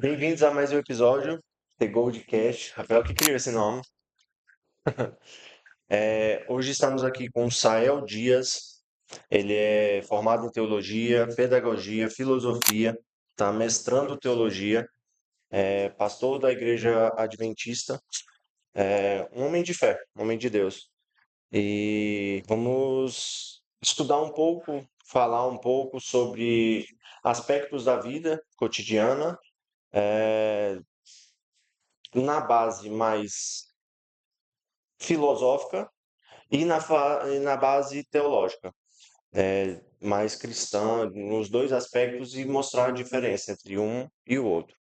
Bem-vindos a mais um episódio The Goldcast. Rafael que criou esse nome. Hoje estamos aqui com o Sael Dias. Ele é formado em teologia, pedagogia, filosofia, está mestrando teologia, é pastor da Igreja Adventista, é um homem de fé, um homem de Deus. E vamos estudar um pouco, falar um pouco sobre aspectos da vida cotidiana, é, na base mais filosófica e na base teológica, mais cristã, nos dois aspectos e mostrar a diferença entre um e o outro.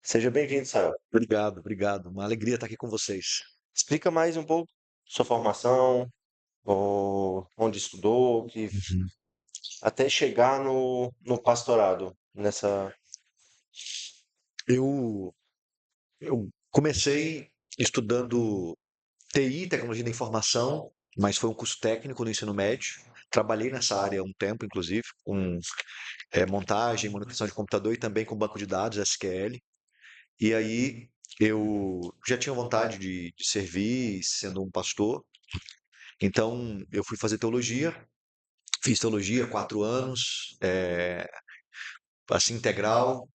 Seja bem-vindo, Sael. Obrigado, obrigado. Uma alegria estar aqui com vocês. Explica mais um pouco sua formação, onde estudou, Uhum. até chegar no pastorado, nessa... Eu, eu comecei estudando TI, Tecnologia da Informação, mas foi um curso técnico no ensino médio. Trabalhei nessa área há um tempo, inclusive, com montagem, manutenção de computador e também com banco de dados, SQL. E aí eu já tinha vontade de servir sendo um pastor, então eu fui fazer teologia. Fiz teologia 4 anos, assim, integral.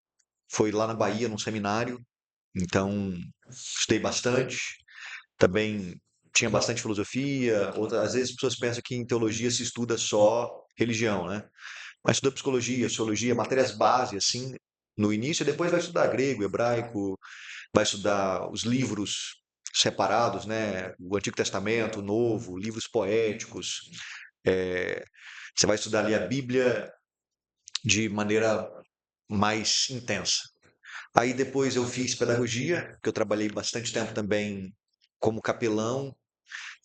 Foi lá na Bahia, num seminário. Então, estudei bastante. Também tinha bastante filosofia. Às vezes as pessoas pensam que em teologia se estuda só religião, né? Mas estuda psicologia, sociologia, matérias básicas, assim, no início. E depois vai estudar grego, hebraico, vai estudar os livros separados, né? O Antigo Testamento, o Novo, livros poéticos. É, Você vai estudar ali a Bíblia de maneira mais intensa. Aí depois eu fiz pedagogia, que eu trabalhei bastante tempo também como capelão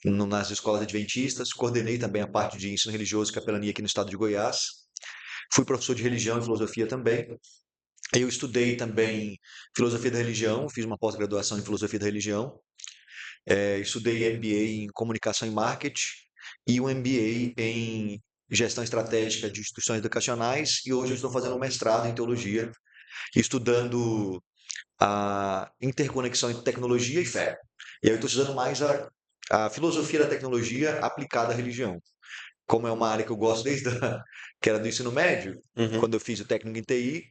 nas escolas adventistas, coordenei também a parte de ensino religioso e capelania aqui no estado de Goiás. Fui professor de religião e filosofia também. Eu estudei também filosofia da religião, fiz uma pós-graduação em filosofia da religião. Estudei MBA em comunicação e marketing e um MBA em gestão estratégica de instituições educacionais e hoje eu estou fazendo um mestrado em teologia, estudando a interconexão entre tecnologia e fé. E aí eu estou estudando mais a filosofia da tecnologia aplicada à religião. Como é uma área que eu gosto que era do ensino médio, Uhum. quando eu fiz o técnico em TI,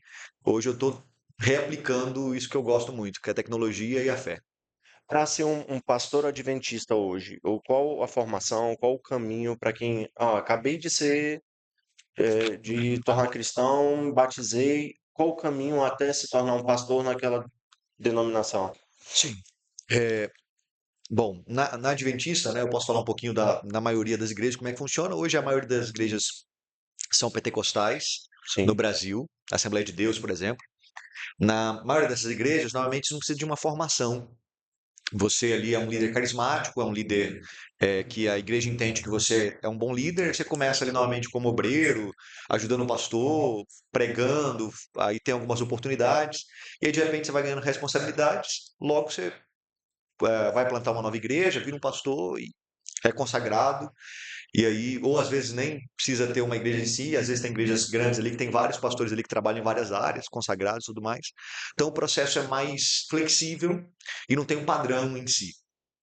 hoje eu estou reaplicando isso que eu gosto muito, que é a tecnologia e a fé. Para ser um pastor adventista hoje, ou qual a formação, qual o caminho para quem... acabei de ser de tornar cristão, batizei, qual o caminho até se tornar um pastor naquela denominação? Sim. É, Bom, na Adventista, né, eu posso falar um pouquinho na maioria das igrejas, como é que funciona. Hoje a maioria das igrejas são pentecostais no Sim. Brasil, Assembleia de Deus, por exemplo. Na maioria dessas igrejas, normalmente não precisa de uma formação. Você ali é um líder carismático, é um líder que a igreja entende que você é um bom líder. Você começa ali normalmente como obreiro, ajudando o pastor, pregando, aí tem algumas oportunidades, e aí de repente você vai ganhando responsabilidades, logo você vai plantar uma nova igreja, vira um pastor e é consagrado, e aí, ou às vezes nem precisa ter uma igreja em si, às vezes tem igrejas grandes ali que tem vários pastores ali que trabalham em várias áreas, consagrados e tudo mais. Então o processo é mais flexível e não tem um padrão em si.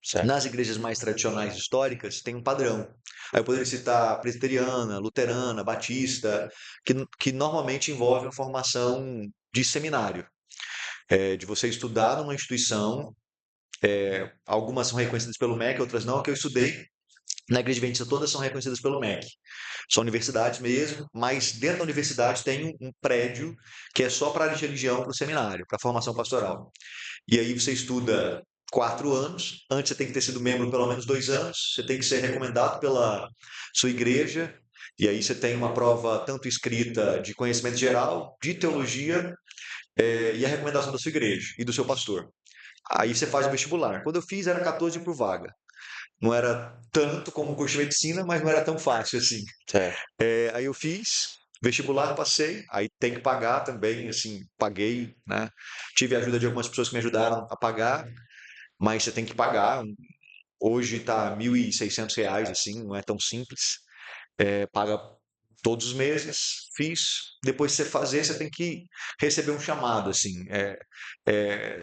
Certo. Nas igrejas mais tradicionais históricas tem um padrão. Aí eu poderia citar presbiteriana, luterana, batista, que normalmente envolve uma formação de seminário, de você estudar numa instituição. Algumas são reconhecidas pelo MEC, outras não. A que eu estudei na Igreja Adventista, todas são reconhecidas pelo MEC. São universidades mesmo, mas dentro da universidade tem um prédio que é só para a área de religião, para o seminário, para a formação pastoral. E aí você estuda 4 anos, antes você tem que ter sido membro pelo menos 2 anos, você tem que ser recomendado pela sua igreja, e aí você tem uma prova tanto escrita de conhecimento geral, de teologia, e a recomendação da sua igreja e do seu pastor. Aí você faz o vestibular. Quando eu fiz era 14 por vaga. Não era tanto como o curso de medicina, mas não era tão fácil assim. Certo. Aí eu fiz, vestibular, passei, aí tem que pagar também, assim, paguei, né? Tive a ajuda de algumas pessoas que me ajudaram a pagar, mas você tem que pagar. Hoje tá R$ 1.600, assim, não é tão simples. Paga todos os meses, fiz. Depois de você fazer, você tem que receber um chamado, assim.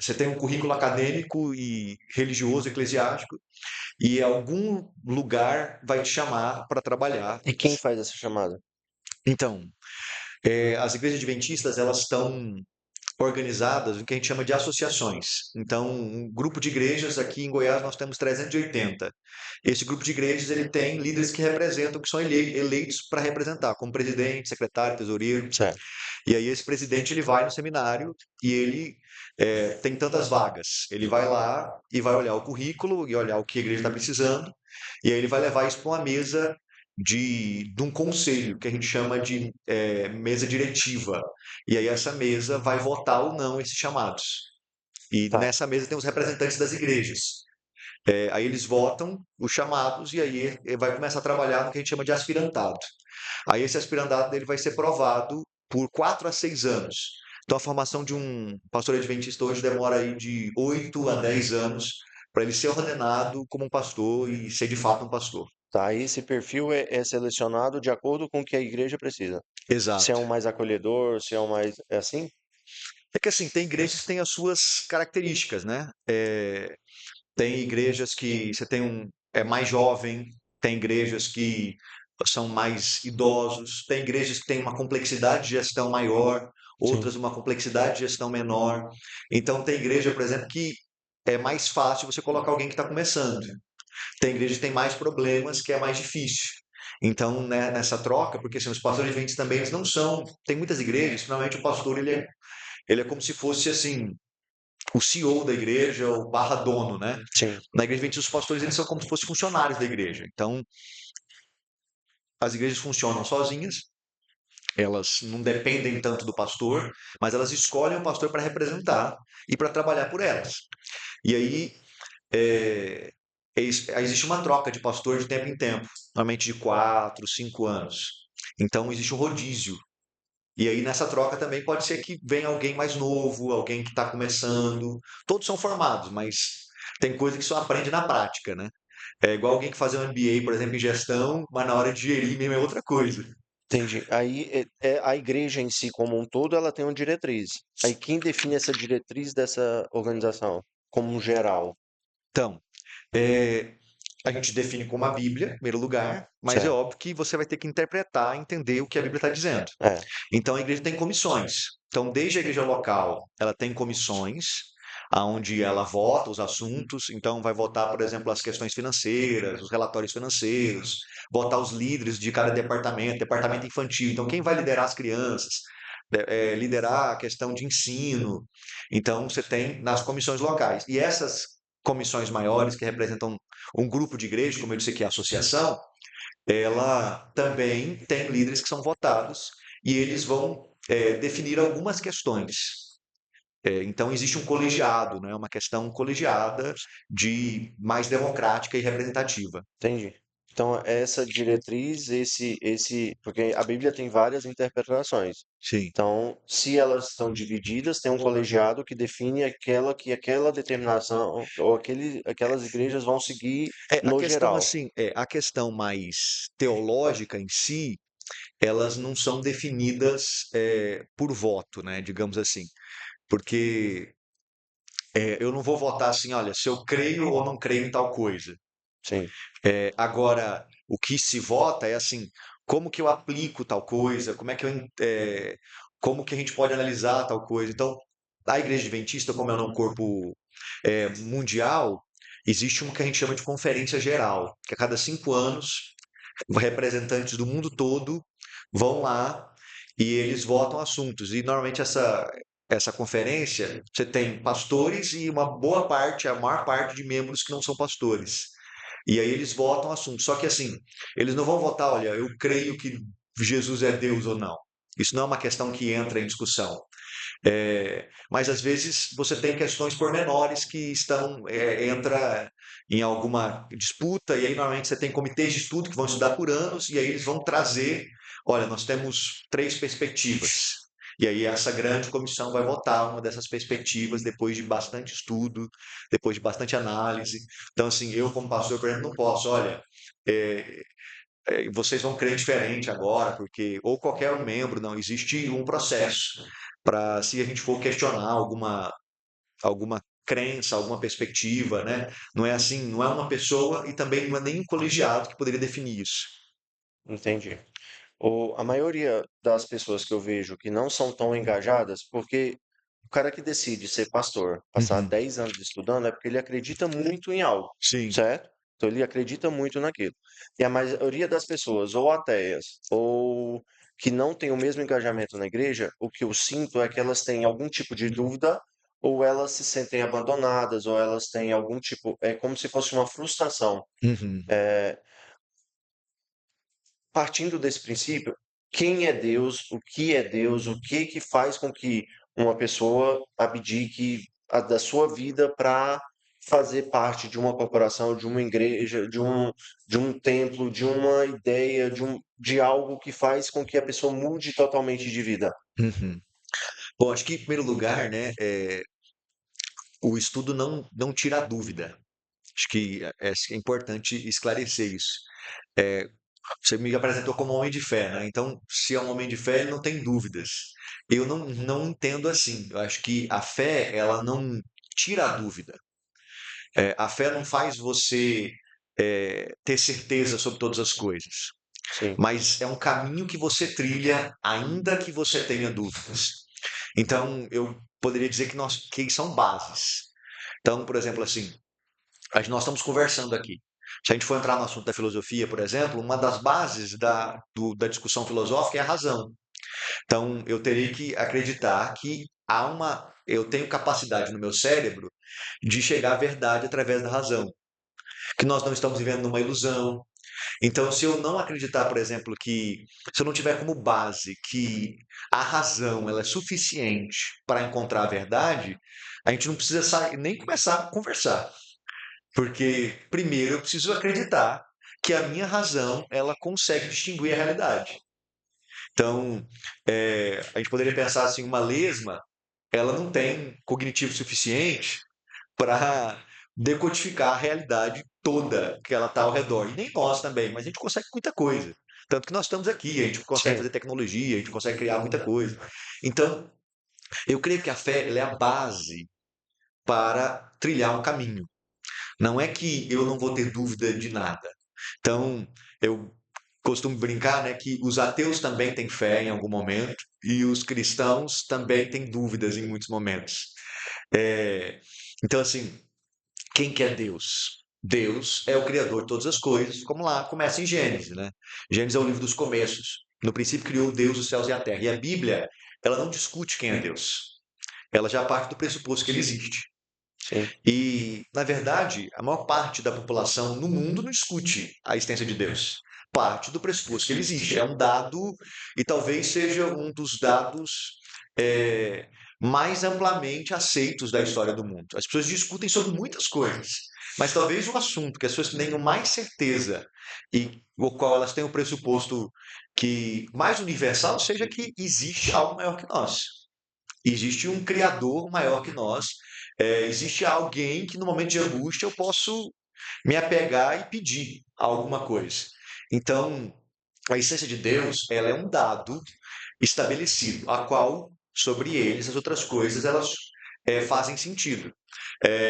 Você tem um currículo acadêmico e religioso, eclesiástico, e algum lugar vai te chamar para trabalhar. E quem faz essa chamada? Então, as igrejas adventistas, elas estão organizadas no que a gente chama de associações. Então, um grupo de igrejas, aqui em Goiás nós temos 380. Esse grupo de igrejas ele tem líderes que representam, que são eleitos para representar, como presidente, secretário, tesoureiro. Certo. E aí esse presidente ele vai no seminário e ele tem tantas vagas. Ele vai lá e vai olhar o currículo e olhar o que a igreja está precisando. E aí ele vai levar isso para uma mesa de um conselho, que a gente chama de mesa diretiva. E aí essa mesa vai votar ou não esses chamados. E Tá. nessa mesa tem os representantes das igrejas. Aí eles votam os chamados e aí ele vai começar a trabalhar no que a gente chama de aspirantado. Aí esse aspirantado dele vai ser provado por 4 a 6 anos. Então a formação de um pastor adventista hoje demora aí de 8 a 10 anos para ele ser ordenado como um pastor e ser de fato um pastor. Tá, esse perfil é selecionado de acordo com o que a igreja precisa. Se é Exato. um mais acolhedor, se é um mais. É assim? É que assim, tem igrejas que têm as suas características, né? Tem igrejas que você tem mais jovem, tem igrejas que são mais idosos, tem igrejas que têm uma complexidade de gestão maior, Sim. outras uma complexidade de gestão menor. Então tem igreja, por exemplo, que é mais fácil você colocar alguém que está começando. Tem igreja que tem mais problemas, que é mais difícil. Então, né, nessa troca, porque assim, os pastores adventistas também eles não são. Tem muitas igrejas, finalmente o pastor ele é como se fosse assim o CEO da igreja, o barra dono, né? Sim. Na igreja adventista, os pastores eles são como se fossem funcionários da igreja. Então, as igrejas funcionam sozinhas, elas não dependem tanto do pastor, mas elas escolhem o pastor para representar e para trabalhar por elas. E aí, existe uma troca de pastor de tempo em tempo, normalmente de 4, 5 anos. Então, existe um rodízio. E aí, nessa troca também pode ser que venha alguém mais novo, alguém que está começando. Todos são formados, mas tem coisa que só aprende na prática, né? É igual alguém que faz um MBA, por exemplo, em gestão, mas na hora de gerir mesmo é outra coisa. Entendi. Aí a igreja em si como um todo, ela tem uma diretriz. Aí quem define essa diretriz dessa organização, como um geral? Então, é, a gente define como a Bíblia, em primeiro lugar, mas é Certo. óbvio que você vai ter que interpretar, entender o que a Bíblia está dizendo. É. Então, a igreja tem comissões. Então, desde a igreja local, ela tem comissões, aonde ela vota os assuntos. Então, vai votar, por exemplo, as questões financeiras, os relatórios financeiros, votar os líderes de cada departamento, departamento infantil. Então, quem vai liderar as crianças? Liderar a questão de ensino. Então, você tem nas comissões locais. E essas comissões maiores, que representam um grupo de igreja, como eu disse aqui, a associação, ela também tem líderes que são votados e eles vão definir algumas questões. Então, existe um colegiado, né? Uma questão colegiada de mais democrática e representativa. Entendi. Então, essa diretriz, porque a Bíblia tem várias interpretações. Sim. Então, se elas estão divididas, tem um colegiado que define aquela determinação ou aquelas igrejas vão seguir A no questão geral. assim, a questão mais teológica em si, elas não são definidas por voto, né? Digamos assim, porque eu não vou votar assim, olha, se eu creio ou não creio em tal coisa. Sim, Agora, o que se vota é assim, como que eu aplico tal coisa, como que a gente pode analisar tal coisa. Então, a Igreja Adventista, como ela é um corpo mundial, existe uma que a gente chama de conferência geral, que a cada 5 anos, representantes do mundo todo vão lá e eles votam assuntos. E normalmente essa conferência, você tem pastores e uma boa parte, a maior parte de membros que não são pastores. E aí eles votam assunto. Só que assim, eles não vão votar, olha, eu creio que Jesus é Deus ou não. Isso não é uma questão que entra em discussão. Mas às vezes você tem questões pormenores que entra em alguma disputa e aí normalmente você tem comitês de estudo que vão estudar por anos e aí eles vão trazer, olha, nós temos 3 perspectivas. E aí essa grande comissão vai votar uma dessas perspectivas depois de bastante estudo, depois de bastante análise. Então assim, eu como pastor, por exemplo, não posso, olha, é, vocês vão crer diferente agora, porque ou qualquer um membro, não, existe um processo para se a gente for questionar alguma crença, alguma perspectiva, né? Não é assim, não é uma pessoa e também não é nem um colegiado que poderia definir isso. Entendi. A maioria das pessoas que eu vejo que não são tão engajadas, porque o cara que decide ser pastor, passar Uhum. 10 anos estudando, é porque ele acredita muito em algo, Sim. certo? Então ele acredita muito naquilo. E a maioria das pessoas, ou ateias, ou que não têm o mesmo engajamento na igreja, o que eu sinto é que elas têm algum tipo de dúvida, ou elas se sentem abandonadas, ou elas têm algum tipo, é como se fosse uma frustração. Uhum. Partindo desse princípio, quem é Deus, o que faz com que uma pessoa abdique da sua vida para fazer parte de uma corporação, de uma igreja, de um templo, de uma ideia, de algo que faz com que a pessoa mude totalmente de vida. Uhum. Bom, acho que em primeiro lugar, né, o estudo não tira a dúvida. Acho que é importante esclarecer isso. É, Você me apresentou como um homem de fé, né? Então, se é um homem de fé, ele não tem dúvidas. Eu não entendo assim. Eu acho que a fé, ela não tira a dúvida. A fé não faz você ter certeza sobre todas as coisas. Sim, Mas é um caminho que você trilha, ainda que você tenha dúvidas. Então, eu poderia dizer que são bases. Então, por exemplo, assim, nós estamos conversando aqui. Se a gente for entrar no assunto da filosofia, por exemplo, uma das bases da discussão filosófica é a razão. Então, eu teria que acreditar que eu tenho capacidade no meu cérebro de chegar à verdade através da razão, que nós não estamos vivendo numa ilusão. Então, se eu não acreditar, por exemplo, se eu não tiver como base que a razão ela é suficiente para encontrar a verdade, a gente não precisa nem começar a conversar. Porque, primeiro, eu preciso acreditar que a minha razão ela consegue distinguir a realidade. Então, a gente poderia pensar assim, uma lesma, ela não tem cognitivo suficiente para decodificar a realidade toda que ela está ao redor. E nem nós também, mas a gente consegue muita coisa. Tanto que nós estamos aqui, a gente consegue sim, fazer tecnologia, a gente consegue criar muita coisa. Então, eu creio que a fé ela é a base para trilhar um caminho. Não é que eu não vou ter dúvida de nada. Então, eu costumo brincar, né, que os ateus também têm fé em algum momento e os cristãos também têm dúvidas em muitos momentos. É, então, assim, quem que é Deus? Deus é o criador de todas as coisas, como lá começa em Gênesis, né? Gênesis é o livro dos começos. No princípio criou Deus os céus e a terra. E a Bíblia, ela não discute quem é Deus. Ela já parte do pressuposto que ele existe. sim, E, na verdade, a maior parte da população no mundo não discute a existência de Deus. Parte do pressuposto que ele existe. É um dado, e talvez seja um dos dados é, mais amplamente aceitos da história do mundo. As pessoas discutem sobre muitas coisas, mas talvez o assunto que as pessoas tenham mais certeza e o qual elas têm o pressuposto que mais universal seja que existe algo maior que nós. Existe um criador maior que nós. Existe alguém que no momento de angústia eu posso me apegar e pedir alguma coisa. Então, a essência de Deus, ela é um dado estabelecido, a qual sobre eles as outras coisas elas fazem sentido.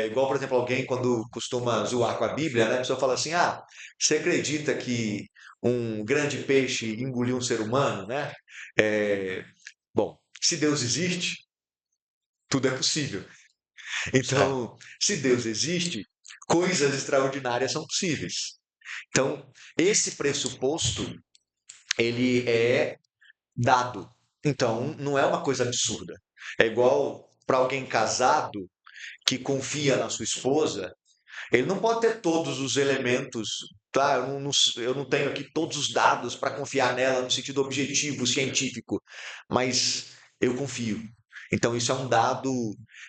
Igual, por exemplo, alguém quando costuma zoar com a Bíblia, né, a pessoa fala assim: "Ah, você acredita que um grande peixe engoliu um ser humano, né?" É, bom, se Deus existe, tudo é possível. certo. Então, se Deus existe, coisas extraordinárias são possíveis. Então, esse pressuposto, ele é dado. Então, não é uma coisa absurda. É igual para alguém casado que confia na sua esposa, ele não pode ter todos os elementos, tá? Eu não tenho aqui todos os dados para confiar nela no sentido objetivo, científico, mas eu confio. Então, isso é um dado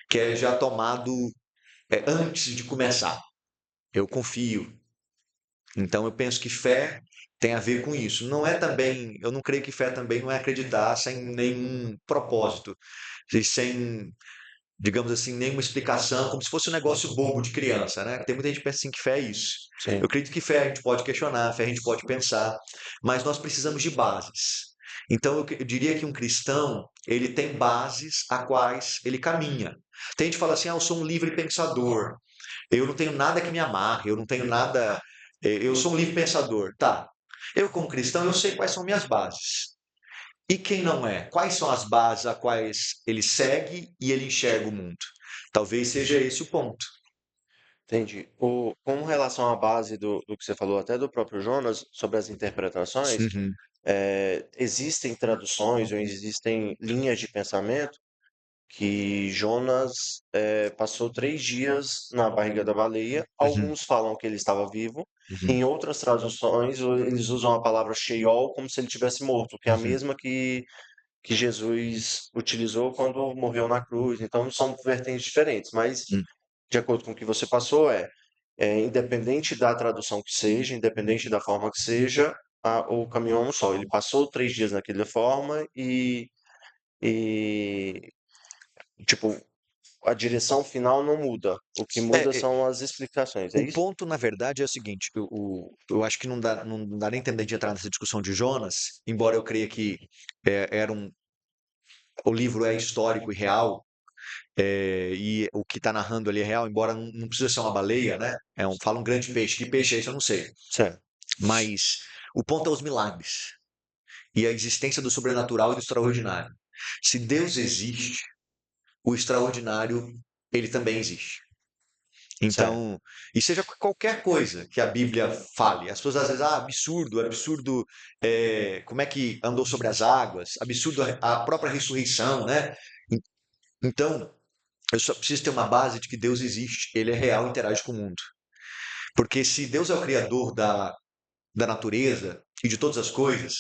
que é já tomado antes de começar. Eu confio. Então eu penso que fé tem a ver com isso. Não é também, eu não creio que fé também não é acreditar sem nenhum propósito, e sem digamos assim, nenhuma explicação, como se fosse um negócio bobo de criança, né? Tem muita gente que pensa assim que fé é isso. Eu Sim, acredito que fé a gente pode questionar, fé a gente pode pensar, mas nós precisamos de bases. Então, eu diria que um cristão, ele tem bases a quais ele caminha. Tem gente que fala assim, eu sou um livre pensador, eu não tenho nada que me amarre, eu não tenho nada, eu sou um livre pensador. Tá, eu como cristão, eu sei quais são minhas bases. E quem não é? Quais são as bases a quais ele segue e ele enxerga o mundo? Talvez seja esse o ponto. entendi. Com relação à base do que você falou, até do próprio Jonas, sobre as interpretações, Uhum, existem traduções ou existem linhas de pensamento que Jonas passou 3 dias na barriga da baleia. uhum, Alguns falam que ele estava vivo. uhum, Em outras traduções, eles usam a palavra Sheol como se ele tivesse morto, que é a uhum, mesma que Jesus utilizou quando morreu na cruz. Então, são vertentes diferentes, mas uhum. de acordo com o que você passou, independente da tradução que seja, independente da forma que seja, o caminho é um só. Ele passou 3 dias naquela forma e tipo, a direção final não muda. O que muda É, são as explicações, é o isso? ponto, na verdade, é o seguinte: eu acho que não dá nem tempo de entrar nessa discussão de Jonas, embora eu creia que era o livro é histórico e real, e o que está narrando ali é real, embora não precisa ser uma baleia, né? Fala um grande peixe. Que peixe é esse? Eu não sei. Certo, Mas o ponto é os milagres e a existência do sobrenatural e do extraordinário. Se Deus existe, o extraordinário ele também existe. certo. Então, e seja qualquer coisa que a Bíblia fale, as pessoas às vezes, absurdo, absurdo, como é que andou sobre as águas, absurdo a própria ressurreição, né? Então, eu só preciso ter uma base de que Deus existe, ele é real e interage com o mundo. Porque se Deus é o criador da natureza e de todas as coisas,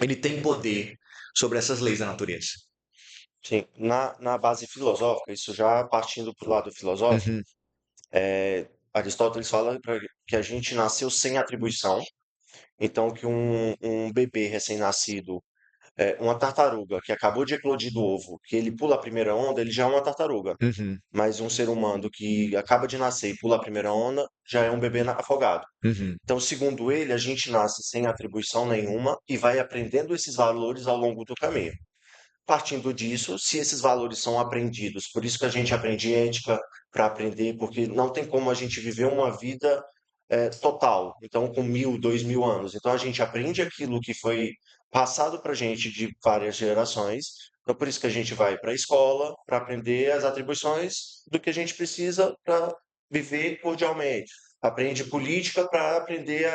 ele tem poder sobre essas leis da natureza. Sim, na base filosófica, isso já partindo para o lado filosófico, Uhum, Aristóteles fala que a gente nasceu sem atribuição, então que um bebê recém-nascido, uma tartaruga que acabou de eclodir do ovo, que ele pula a primeira onda, ele já é uma tartaruga. uhum, Mas um ser humano que acaba de nascer e pula a primeira onda, já é um bebê afogado. uhum, Então, segundo ele, a gente nasce sem atribuição nenhuma e vai aprendendo esses valores ao longo do caminho. Partindo disso, se esses valores são aprendidos, por isso que a gente aprende ética para aprender, porque não tem como a gente viver uma vida total, então com 1.000, 2.000 anos. Então a gente aprende aquilo que foi passado para a gente de várias gerações. Então por isso que a gente vai para a escola para aprender as atribuições do que a gente precisa para viver cordialmente. Aprende política para aprender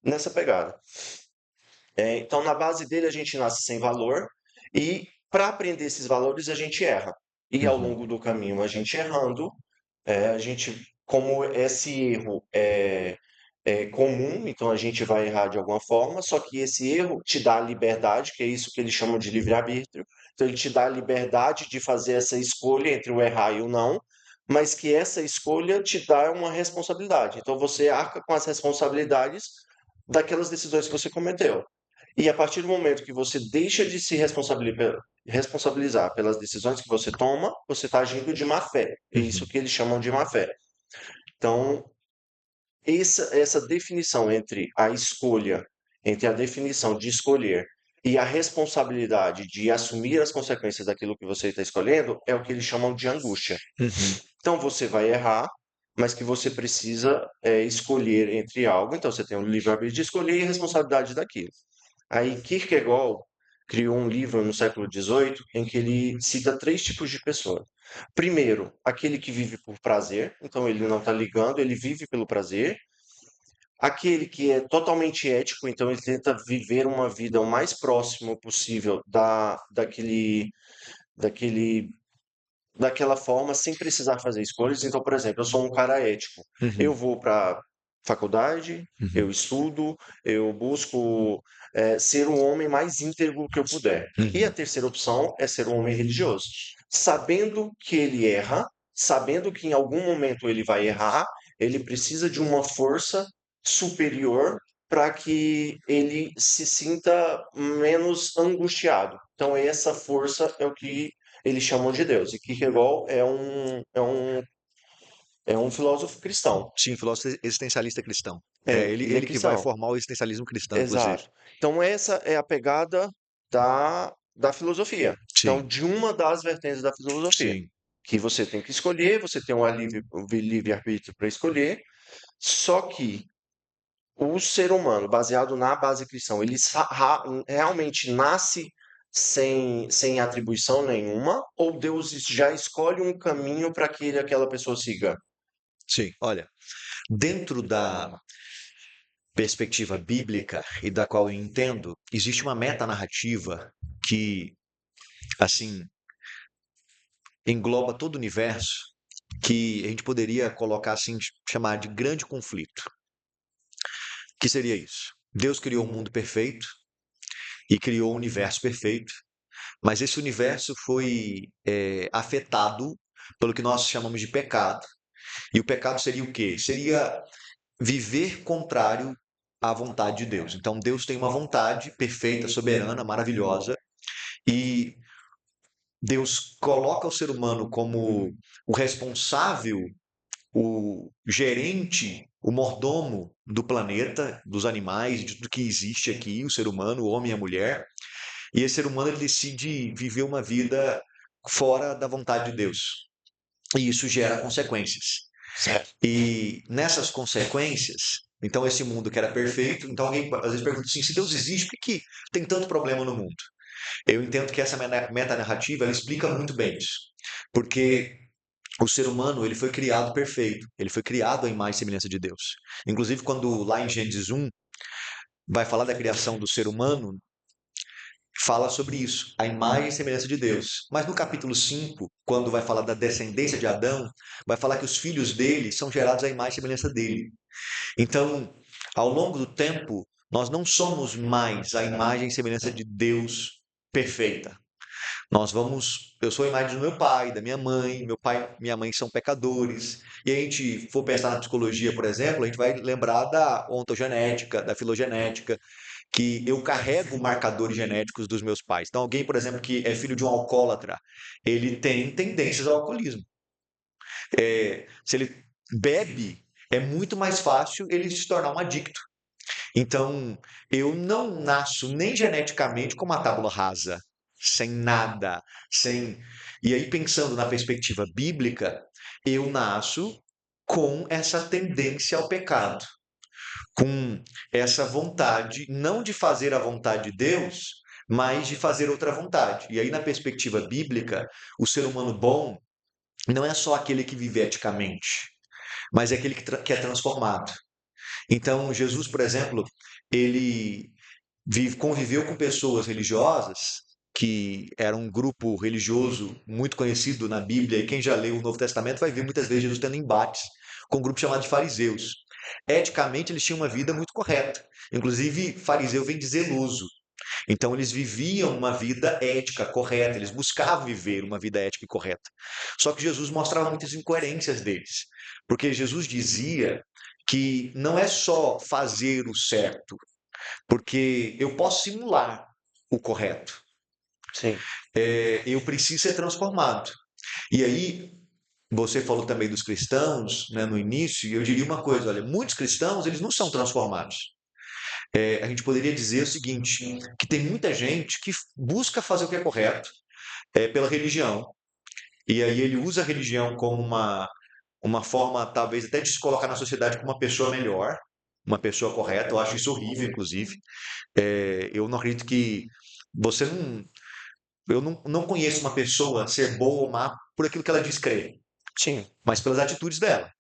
nessa pegada. Então, na base dele, a gente nasce sem valor e para aprender esses valores, a gente erra. E ao uhum, longo do caminho, a gente errando, como esse erro é comum, então a gente vai errar de alguma forma, só que esse erro te dá a liberdade, que é isso que eles chamam de livre-arbítrio. Então, ele te dá a liberdade de fazer essa escolha entre o errar e o não, mas que essa escolha te dá uma responsabilidade. Então, você arca com as responsabilidades daquelas decisões que você cometeu. E a partir do momento que você deixa de se responsabilizar pelas decisões que você toma, você está agindo de má fé. É isso uhum, que eles chamam de má fé. Então, essa definição entre a escolha, entre a definição de escolher e a responsabilidade de assumir as consequências daquilo que você está escolhendo, é o que eles chamam de angústia. uhum, Então, você vai errar, mas que você precisa escolher entre algo. Então, você tem o livre-arbítrio de escolher e a responsabilidade daquilo. Aí Kierkegaard criou um livro no século XVIII em que ele cita 3 tipos de pessoas. Primeiro, aquele que vive por prazer, então ele não está ligando, ele vive pelo prazer. Aquele que é totalmente ético, então ele tenta viver uma vida o mais próximo possível daquele, daquela forma, sem precisar fazer escolhas. Então, por exemplo, eu sou um cara ético. uhum, Eu vou para faculdade, eu uhum, estudo, eu busco ser o homem mais íntegro que eu puder. E a uhum, terceira opção é ser um homem religioso. Sabendo que ele erra, sabendo que em algum momento ele vai errar, ele precisa de uma força superior para que ele se sinta menos angustiado. Então, essa força é o que eles chamam de Deus. E Kierkegaard é um filósofo cristão. Sim, filósofo existencialista cristão. É É, ele, ele é ele que vai cristão. formar o existencialismo cristão, inclusive. Exato. Então, essa é a pegada da filosofia. Então, Sim, de uma das vertentes da filosofia, sim, que você tem que escolher, você tem um livre-arbítrio para escolher, só que o ser humano, baseado na base cristã, ele realmente nasce sem atribuição nenhuma, ou Deus já escolhe um caminho para que aquela pessoa siga? sim. Olha, dentro da perspectiva bíblica e da qual eu entendo, existe uma metanarrativa que, assim, engloba todo o universo, que a gente poderia colocar assim, chamar de grande conflito. Que seria isso? Deus criou um mundo perfeito e criou um universo perfeito, mas esse universo foi afetado pelo que nós chamamos de pecado. E o pecado seria o quê? Seria viver contrário à vontade de Deus. Então Deus tem uma vontade perfeita, soberana, maravilhosa, e Deus coloca o ser humano como o responsável, o gerente, o mordomo do planeta, dos animais, de tudo que existe aqui, o ser humano, o homem e a mulher. E esse ser humano ele decide viver uma vida fora da vontade de Deus. E isso gera consequências. Certo. E nessas consequências, então esse mundo que era perfeito, então alguém às vezes pergunta assim, se Deus existe, por que tem tanto problema no mundo? Eu entendo que essa metanarrativa ela explica muito bem isso. Porque o ser humano ele foi criado perfeito, ele foi criado à imagem e semelhança de Deus. Inclusive, quando lá em Gênesis 1 vai falar da criação do ser humano, fala sobre isso, a imagem e semelhança de Deus. Mas no capítulo 5, quando vai falar da descendência de Adão, vai falar que os filhos dele são gerados à imagem e semelhança dele. Então, ao longo do tempo, nós não somos mais a imagem e semelhança de Deus perfeita. Nós vamos, eu sou a imagem do meu pai, da minha mãe, meu pai, minha mãe são pecadores. E a gente for pensar na psicologia, por exemplo, a gente vai lembrar da ontogenética, da filogenética, que eu carrego marcadores genéticos dos meus pais. Então, alguém, por exemplo, que é filho de um alcoólatra, ele tem tendências ao alcoolismo. Se ele bebe, é muito mais fácil ele se tornar um adicto. Então, eu não nasço nem geneticamente com uma tábula rasa, sem nada, sem. E aí, pensando na perspectiva bíblica, eu nasço com essa tendência ao pecado, com essa vontade, não de fazer a vontade de Deus, mas de fazer outra vontade. E aí, na perspectiva bíblica, o ser humano bom não é só aquele que vive eticamente, mas é aquele que é transformado. Então, Jesus, por exemplo, ele conviveu com pessoas religiosas que era um grupo religioso muito conhecido na Bíblia, e quem já leu o Novo Testamento vai ver muitas vezes Jesus tendo embates com um grupo chamado de fariseus. Eticamente, eles tinham uma vida muito correta. Inclusive, fariseu vem de zeloso. Então, eles viviam uma vida ética, correta, eles buscavam viver uma vida ética e correta. Só que Jesus mostrava muitas incoerências deles, porque Jesus dizia que não é só fazer o certo, porque eu posso simular o correto, Sim. eu preciso ser transformado. E aí, você falou também dos cristãos, né, no início, e eu diria uma coisa: olha, muitos cristãos eles não são transformados. A gente poderia dizer o seguinte, que tem muita gente que busca fazer o que é correto pela religião, e aí ele usa a religião como uma forma, talvez, até de se colocar na sociedade como uma pessoa melhor, uma pessoa correta. Eu acho isso horrível, inclusive. Eu não acredito que você não. Eu não conheço uma pessoa ser boa ou má por aquilo que ela diz crer, Sim. mas pelas atitudes dela.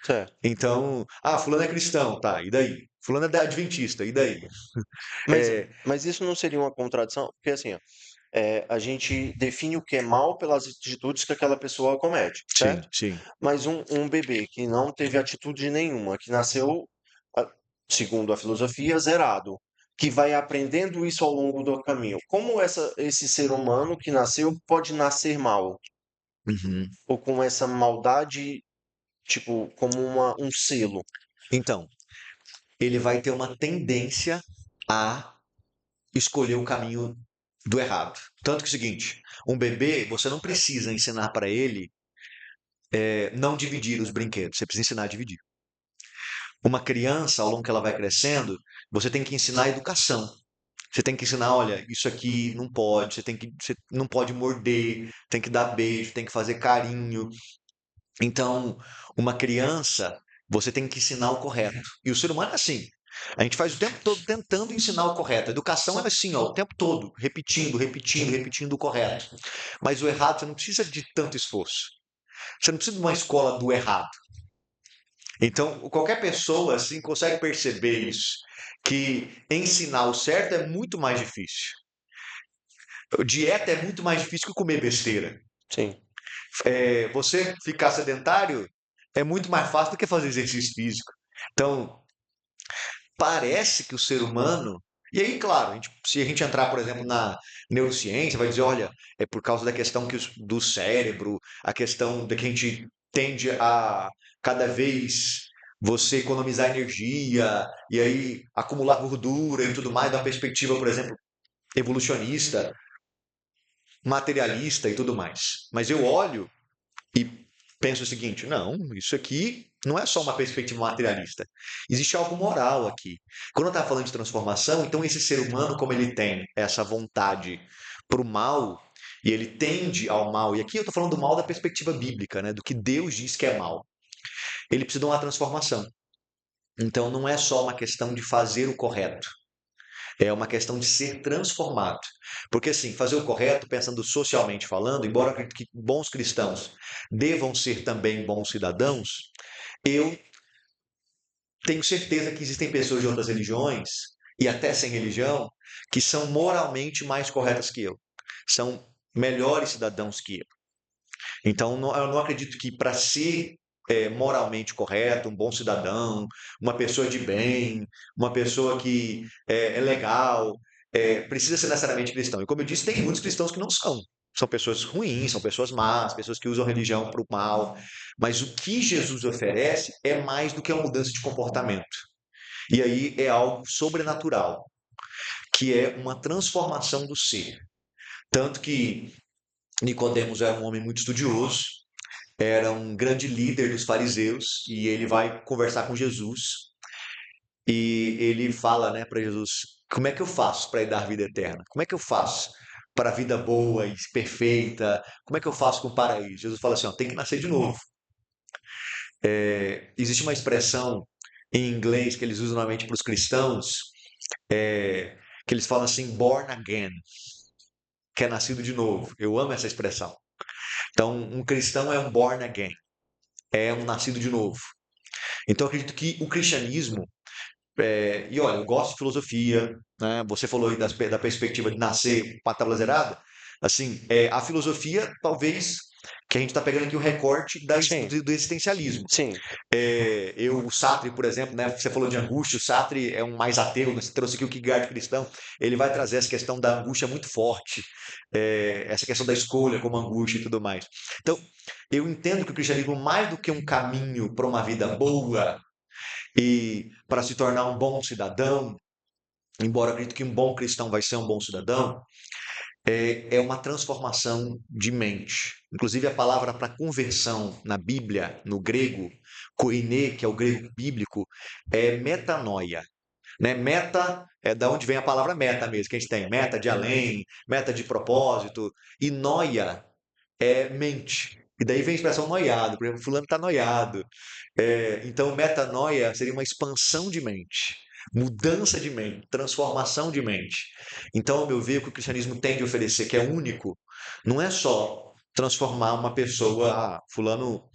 Certo. Então, fulano é cristão, tá, e daí? Fulano é adventista, e daí? Mas, É, mas isso não seria uma contradição? Porque assim, ó, a gente define o que é mal pelas atitudes que aquela pessoa comete, sim, certo? sim. Mas um bebê que não teve atitude nenhuma, que nasceu, a- segundo a filosofia, zerado, que vai aprendendo isso ao longo do caminho, como esse ser humano que nasceu pode nascer mal? Uhum. Ou com essa maldade, tipo, como um selo? Então, ele vai ter uma tendência a escolher o caminho do errado. Tanto que é o seguinte, um bebê, você não precisa ensinar para ele não dividir os brinquedos, você precisa ensinar a dividir. Uma criança, ao longo que ela vai crescendo, você tem que ensinar a educação. Você tem que ensinar, olha, isso aqui não pode, você não pode morder, tem que dar beijo, tem que fazer carinho. Então, uma criança, você tem que ensinar o correto. E o ser humano é assim. A gente faz o tempo todo tentando ensinar o correto. A educação é assim, ó, o tempo todo, repetindo, repetindo, repetindo o correto. Mas o errado, você não precisa de tanto esforço. Você não precisa de uma escola do errado. Então, qualquer pessoa assim consegue perceber isso, que ensinar o certo é muito mais difícil. Dieta é muito mais difícil que comer besteira. Sim, Você ficar sedentário é muito mais fácil do que fazer exercício físico. Então, parece que o ser humano. E aí, claro, se a gente entrar, por exemplo, na neurociência, vai dizer, olha, é por causa da questão do cérebro, a questão de que a gente tende a cada vez você economizar energia e aí acumular gordura e tudo mais, da perspectiva, por exemplo, evolucionista, materialista e tudo mais. Mas eu olho e penso o seguinte: não, isso aqui não é só uma perspectiva materialista. Existe algo moral aqui. Quando eu estava falando de transformação, então esse ser humano, como ele tem essa vontade para o mal, e ele tende ao mal, e aqui eu estou falando do mal da perspectiva bíblica, né, do que Deus diz que é mal, ele precisa de uma transformação. Então não é só uma questão de fazer o correto, é uma questão de ser transformado. Porque, assim, fazer o correto, pensando socialmente falando, embora eu acredite que bons cristãos devam ser também bons cidadãos, eu tenho certeza que existem pessoas de outras religiões, e até sem religião, que são moralmente mais corretas que eu. São melhores cidadãos que eu. Então, eu não acredito que para ser moralmente correto, um bom cidadão, uma pessoa de bem, uma pessoa que é legal, precisa ser necessariamente cristão. E como eu disse, tem muitos cristãos que não são. São pessoas ruins, são pessoas más, pessoas que usam a religião para o mal. Mas o que Jesus oferece é mais do que uma mudança de comportamento. E aí é algo sobrenatural, que é uma transformação do ser. Tanto que Nicodemos era um homem muito estudioso, era um grande líder dos fariseus e ele vai conversar com Jesus e ele fala, né, para Jesus: como é que eu faço para dar vida eterna? Como é que eu faço para a vida boa e perfeita? Como é que eu faço com o paraíso? Jesus fala assim: ó, tem que nascer de novo. Existe uma expressão em inglês que eles usam normalmente para os cristãos, que eles falam assim, born again, que é nascido de novo. Eu amo essa expressão. Então, um cristão é um born again, é um nascido de novo. Então, eu acredito que o cristianismo, e olha, eu gosto de filosofia, né? Você falou aí da perspectiva de nascer com a tábua zerada. Assim, a filosofia, talvez, que a gente está pegando aqui o recorte sim, do existencialismo. sim, O Sartre, por exemplo, né? Você falou de angústia, o Sartre é um mais ateu, né? Você trouxe aqui o Kierkegaard cristão, ele vai trazer essa questão da angústia muito forte, essa questão da escolha como angústia e tudo mais. Então, eu entendo que o cristianismo, mais do que um caminho para uma vida boa, e para se tornar um bom cidadão, embora eu acredito que um bom cristão vai ser um bom cidadão, é uma transformação de mente. Inclusive, a palavra para conversão na Bíblia, no grego, koine, que é o grego bíblico, é metanoia. Né? Meta é da onde vem a palavra meta mesmo, que a gente tem meta de além, meta de propósito, e noia é mente. E daí vem a expressão noiado, por exemplo, fulano está noiado. Então, metanoia seria uma expansão de mente, mudança de mente, transformação de mente. Então, ao meu ver, o que o cristianismo tem de oferecer, que é único, não é só transformar uma pessoa, fulano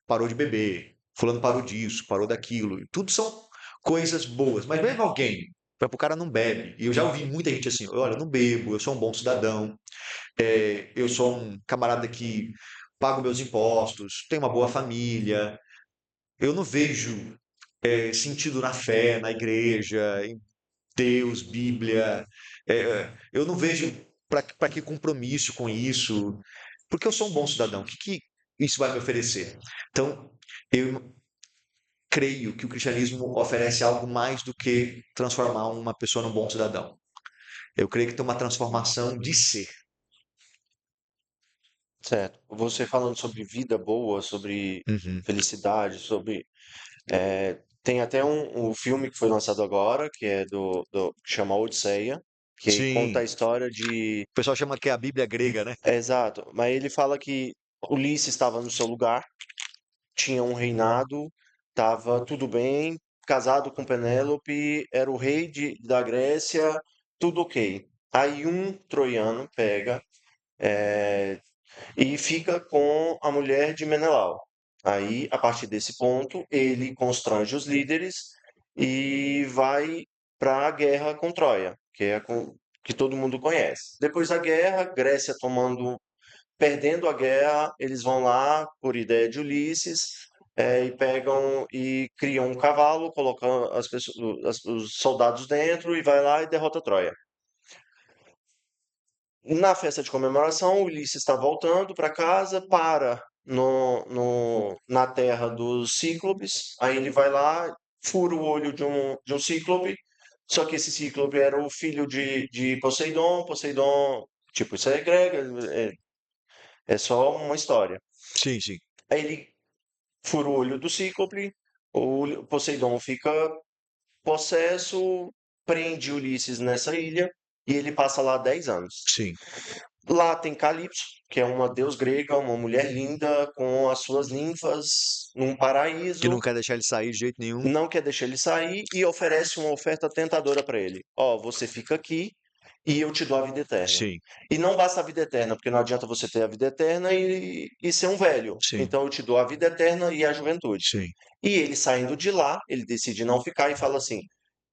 parou de beber, fulano parou disso, parou daquilo. Tudo são coisas boas, mas mesmo alguém, o cara não bebe, e eu já ouvi muita gente assim, olha, eu não bebo, eu sou um bom cidadão, eu sou um camarada que pago meus impostos, tenho uma boa família, eu não vejo sentido na fé, na igreja, em Deus, Bíblia. Eu não vejo para que compromisso com isso, porque eu sou um bom cidadão. O que isso vai me oferecer? Então, eu creio que o cristianismo oferece algo mais do que transformar uma pessoa num bom cidadão. Eu creio que tem uma transformação de ser. Certo. Você falando sobre vida boa, sobre Uhum. felicidade, sobre tem até um filme que foi lançado agora, que é que chama Odisseia, que aí conta Sim, a história de. o pessoal chama que é a Bíblia grega, né? Exato, mas ele fala que Ulisses estava no seu lugar, tinha um reinado, estava tudo bem, casado com Penélope, era o rei da Grécia, tudo ok. Aí um troiano pega e fica com a mulher de Menelau. Aí, a partir desse ponto, ele constrange os líderes e vai para a guerra com Troia, que todo mundo conhece. Depois da guerra, Grécia perdendo a guerra, eles vão lá por ideia de Ulisses e pegam e criam um cavalo, colocam os soldados dentro e vai lá e derrota Troia. Na festa de comemoração, Ulisses está voltando para casa, para na terra dos Cíclopes. Aí ele vai lá, fura o olho de um Cíclope. Só que esse Cíclope era o filho de Poseidon. Poseidon, tipo, isso é grego, é só uma história. Sim, sim, Aí ele fura o olho do Cíclope, o Poseidon fica possesso, prende Ulisses nessa ilha e ele passa lá 10 anos. sim. Lá tem Calypso, que é uma deus grega, uma mulher linda com as suas ninfas num Que não paraíso, quer deixar ele sair de jeito nenhum. não quer deixar ele sair e oferece uma oferta tentadora para ele. Ó, você fica aqui e eu te dou a vida eterna. Sim, E não basta a vida eterna, porque não adianta você ter a vida eterna e ser um velho. sim, Então eu te dou a vida eterna e a juventude. sim, E ele saindo de lá, ele decide não ficar e fala assim: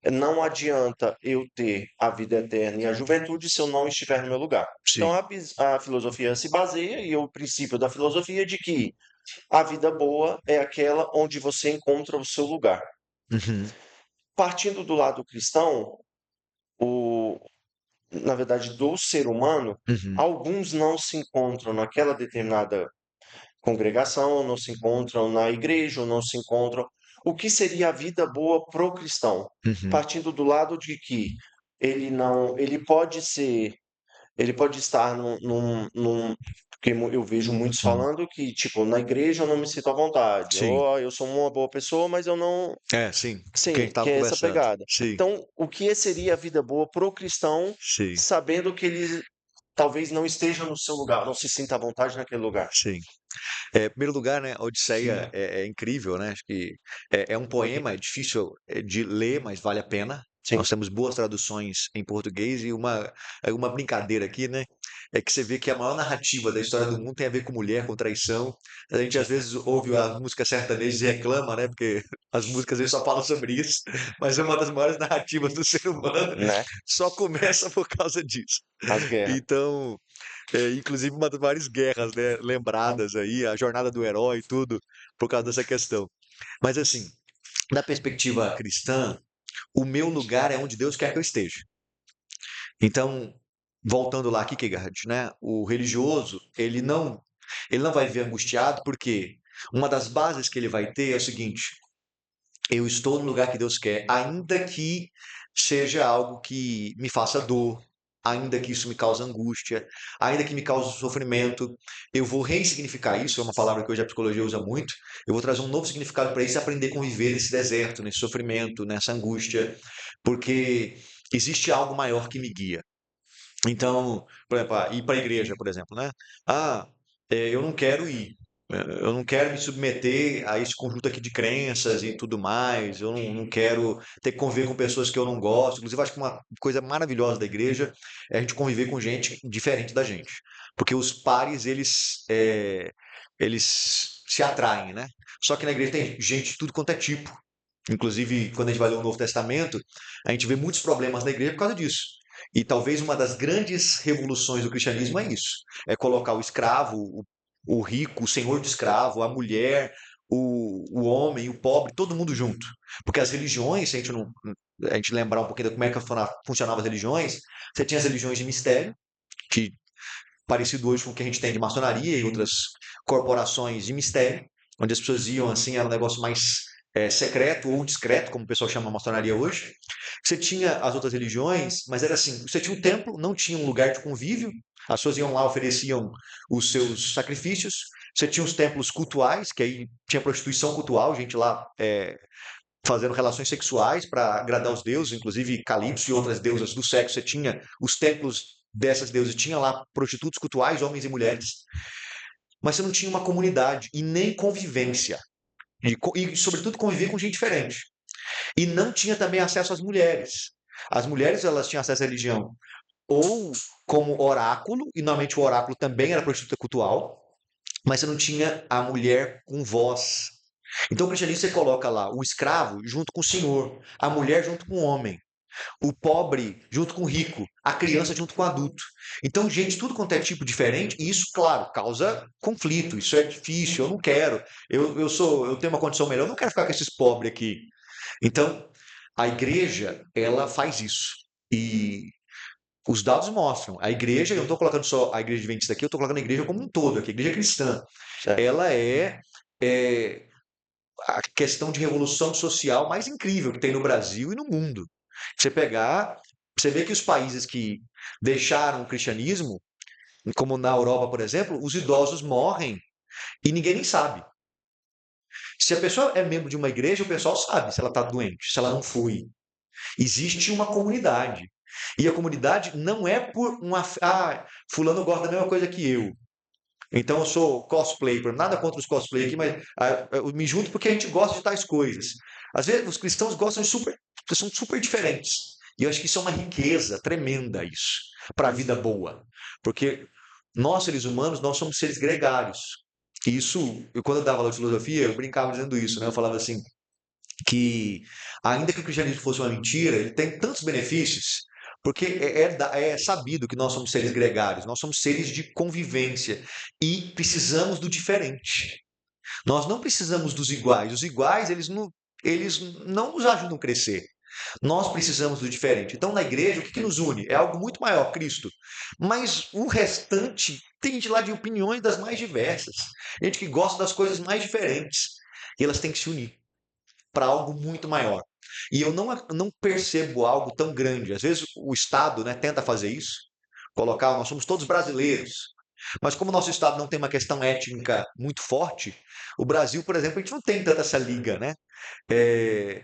não adianta eu ter a vida eterna e a juventude se eu não estiver no meu lugar. Então sim. a filosofia se baseia e o princípio da filosofia é de que a vida boa é aquela onde você encontra o seu lugar. Uhum, Partindo do lado cristão, o, na verdade, do ser humano, uhum, alguns não se encontram naquela determinada congregação, não se encontram na igreja, ou não se encontram. O que seria a vida boa pro cristão? uhum, Partindo do lado de que ele não, ele pode estar porque eu vejo muitos uhum. falando que, tipo, na igreja eu não me sinto à vontade, Sim. ou eu sou uma boa pessoa, mas eu não, É, sim. O que a gente sim, que estava é essa conversando. pegada. Sim, Então, o que seria a vida boa pro cristão, sim, sabendo que ele talvez não esteja no seu lugar, não se sinta à vontade naquele lugar? sim. Em primeiro lugar, né, a Odisseia é incrível, né? Acho que é um poema, é difícil de ler, mas vale a pena. Nós Sim. temos boas traduções em português e uma brincadeira aqui, né? É que você vê que a maior narrativa da história do mundo tem a ver com mulher, com traição. A gente às vezes ouve as músicas sertanejas e reclama, né? Porque as músicas às vezes só falam sobre isso, mas é uma das maiores narrativas do ser humano. Né? Só começa por causa disso. As guerras. Então, inclusive uma das maiores guerras, né, lembradas aí, a jornada do herói e tudo, por causa dessa questão. Mas assim, da perspectiva cristã, o meu lugar é onde Deus quer que eu esteja. Então, voltando lá, Kierkegaard, né, o religioso, ele não vai viver angustiado, porque uma das bases que ele vai ter é o seguinte: eu estou no lugar que Deus quer, ainda que seja algo que me faça dor, ainda que isso me cause angústia, ainda que me cause sofrimento, eu vou ressignificar isso, é uma palavra que hoje a psicologia usa muito, eu vou trazer um novo significado para isso e aprender a conviver nesse deserto, nesse sofrimento, nessa angústia, porque existe algo maior que me guia. Então, por exemplo, ir para a igreja, por exemplo, né? Ah, eu não quero ir. Eu não quero me submeter a esse conjunto aqui de crenças e tudo mais. Eu não quero ter que conviver com pessoas que eu não gosto. Inclusive, acho que uma coisa maravilhosa da igreja é a gente conviver com gente diferente da gente. Porque os pares, eles se atraem, né? Só que na igreja tem gente de tudo quanto é tipo. Inclusive, quando a gente vai ler o Novo Testamento, a gente vê muitos problemas na igreja por causa disso. E talvez uma das grandes revoluções do cristianismo é isso: é colocar o escravo, o rico, o senhor de escravo, a mulher, o homem, o pobre, todo mundo junto. Porque as religiões, se a gente, não, a gente lembrar um pouquinho de como é que funcionavam as religiões, você tinha as religiões de mistério, que parecido hoje com o que a gente tem de maçonaria e outras corporações de mistério, onde as pessoas iam assim, era um negócio mais secreto ou discreto, como o pessoal chama a maçonaria hoje. Você tinha as outras religiões, mas era assim: você tinha um templo, não tinha um lugar de convívio, as pessoas iam lá, ofereciam os seus sacrifícios. Você tinha os templos cultuais, que aí tinha prostituição cultual, gente lá fazendo relações sexuais para agradar os deuses, inclusive Calypso e outras deusas do sexo. Você tinha os templos dessas deusas, tinha lá prostitutos cultuais, homens e mulheres, mas você não tinha uma comunidade e nem convivência. E sobretudo, conviver com gente diferente. E não tinha também acesso às mulheres. As mulheres, elas tinham acesso à religião ou como oráculo, e normalmente o oráculo também era prostituta cultual, mas você não tinha a mulher com voz. Então o cristianismo você coloca lá o escravo junto com o senhor, a mulher junto com o homem, o pobre junto com o rico, a criança junto com o adulto. Então, gente, tudo quanto é tipo diferente, e isso, claro, causa conflito, isso é difícil, eu não quero. Eu tenho uma condição melhor, eu não quero ficar com esses pobres aqui. Então, a igreja, ela faz isso. E os dados mostram, a igreja, eu não estou colocando só a igreja adventista aqui, eu estou colocando a igreja como um todo, aqui, a igreja cristã. Certo. Ela é a questão de revolução social mais incrível que tem no Brasil e no mundo. Você pegar, você vê que os países que deixaram o cristianismo, como na Europa, por exemplo, os idosos morrem e ninguém nem sabe. Se a pessoa é membro de uma igreja, o pessoal sabe se ela está doente, se ela não foi. Existe uma comunidade. E a comunidade não é por uma. Ah, fulano gosta da mesma coisa que eu. Então eu sou cosplay, nada contra os cosplay aqui, mas eu me junto porque a gente gosta de tais coisas. Às vezes os cristãos gostam de são super diferentes. E eu acho que isso é uma riqueza tremenda isso, para a vida boa. Porque nós, seres humanos, nós somos seres gregários. E isso, quando eu dava aula de filosofia, eu brincava dizendo isso, né? Eu falava assim, que ainda que o cristianismo fosse uma mentira, ele tem tantos benefícios, porque é sabido que nós somos seres gregários, nós somos seres de convivência e precisamos do diferente. Nós não precisamos dos iguais. Os iguais, eles não nos ajudam a crescer. Nós precisamos do diferente. Então, na igreja, o que nos une? É algo muito maior, Cristo. Mas o restante tem gente lá de opiniões das mais diversas. Gente que gosta das coisas mais diferentes. E elas têm que se unir para algo muito maior. E eu não percebo algo tão grande. Às vezes o Estado, né, tenta fazer isso, colocar, nós somos todos brasileiros. Mas como o nosso Estado não tem uma questão étnica muito forte, o Brasil, por exemplo, a gente não tem tanta essa liga, né?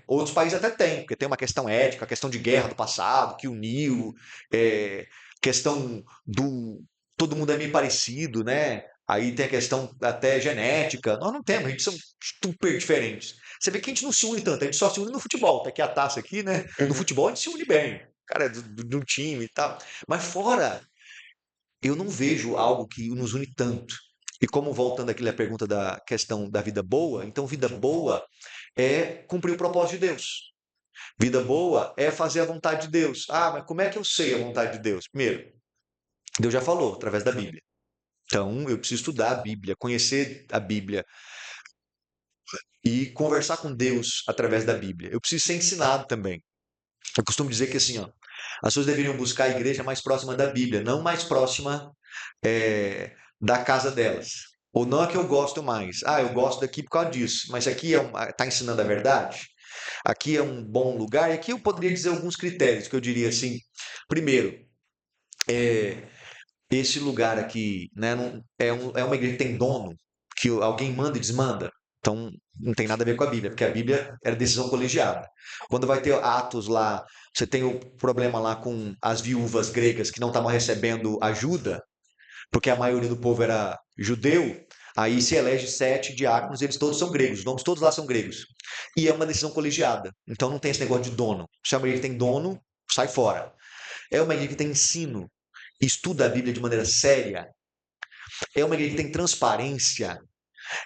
Outros países até têm, porque tem uma questão ética, a questão de guerra do passado, que uniu, é, questão do todo mundo é meio parecido, né? Aí tem a questão até genética. Nós não temos, a gente são super diferentes. Você vê que a gente não se une tanto, a gente só se une no futebol. Tá aqui a taça aqui, né? No Uhum. futebol a gente se une bem. Cara, de um time e tal. Mas fora, eu não vejo algo que nos une tanto. E como voltando aqui à pergunta da questão da vida boa, então vida boa é cumprir o propósito de Deus. Vida boa é fazer a vontade de Deus. Ah, mas como é que eu sei a vontade de Deus? Primeiro, Deus já falou através da Bíblia. Então, eu preciso estudar a Bíblia, conhecer a Bíblia e conversar com Deus através da Bíblia. Eu preciso ser ensinado também. Eu costumo dizer que assim, ó, as pessoas deveriam buscar a igreja mais próxima da Bíblia, não mais próxima da casa delas. Ou não é que eu gosto mais. Ah, eu gosto daqui por causa disso. Mas aqui está ensinando a verdade? Aqui é um bom lugar? E aqui eu poderia dizer alguns critérios que eu diria assim. Primeiro, esse lugar aqui, né, é uma igreja que tem dono, que alguém manda e desmanda. Então, não tem nada a ver com a Bíblia, porque a Bíblia era decisão colegiada. Quando vai ter Atos lá, você tem o problema lá com as viúvas gregas que não estavam recebendo ajuda, porque a maioria do povo era judeu, aí se elege 7 diáconos, eles todos são gregos, os nomes todos lá são gregos. E é uma decisão colegiada, então não tem esse negócio de dono. Se a igreja tem dono, sai fora. É uma igreja que tem ensino, estuda a Bíblia de maneira séria, é uma igreja que tem transparência